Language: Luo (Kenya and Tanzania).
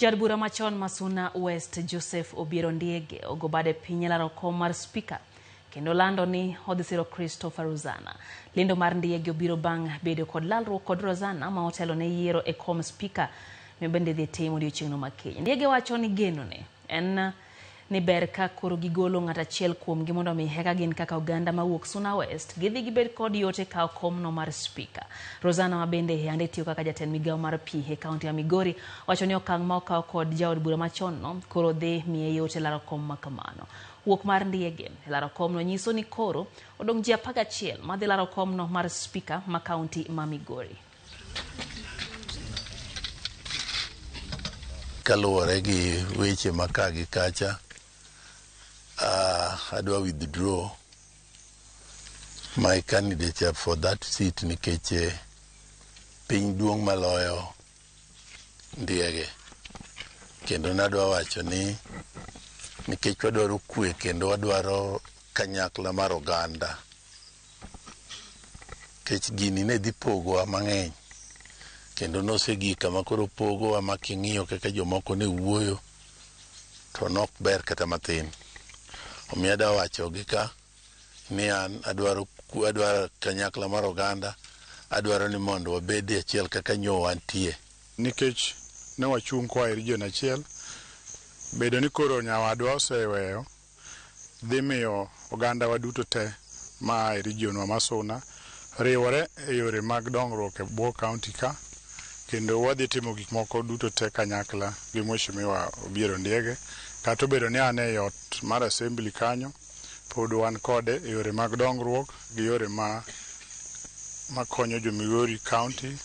Jaod bura machon Masuna West Joseph Obiero Ndiege ogo bade piny laro kom mar spika kendo lando ni odhi siro Christopher Ruzana. Lendo mar Ndiege obiro bang' bedo kod lalruok kod Ruzana ma otelo ne yiero e kom spika mebende dhi timo odiochieng'no makiny. Ndiege wacho ni geno ne en ni ber ka koro gigolo ng'at achiel kuomgi mondo mi heka gin kaka oganda mawuok Suna West gidhi gibed kod yote kao komno mar spika. Ruzana ma bende ande tiyo kaka jatend migao mar pii e kaunti ya Migori wacho ni okang' ma okao kod jaod bura machon no koro dhi miye yote laro kom makamano. Wuok mar Ndiege laro komno nyiso ni koro odong' ji 11 ma dhi laro komno mar spika ma kaunti ma Migori. Kaluwore gi weche makagi kacha, adwa withdraw my candidature for that seat nikech piny duong' maloyo Ndiege. Kendo nadwa wacho ni nikech wadwaro kwe kendo wadwaro kanyakla mar oganda. Kech gini ne dhi pogowa mang'eny. Kendo nosegika makoro pogowa making'iyo kaka jomoko ne wuoyo to nok ber kata mathin. Omiyo adwa wacho gi ka ni an adwaro kanyakla mar oganda, adwaro ni mondo wabed achiel kaka nyo wantie. Nikech ne wachung' kwa region achiel, bedo ni koro nyawadwa oseweyo dhi miyo oganda waduto te ma e region wa Masuna riwore e yore mag dongruok e bwo kaunti ka, kendo wadhi timo gik moko duto te kanyakla gi Mheshimiwa Obiero Ndiege. Kata obedo ni an e ot mar assembly kanyo, pod wan kode e yore mag dongruok gi yore ma konyo jo Migori County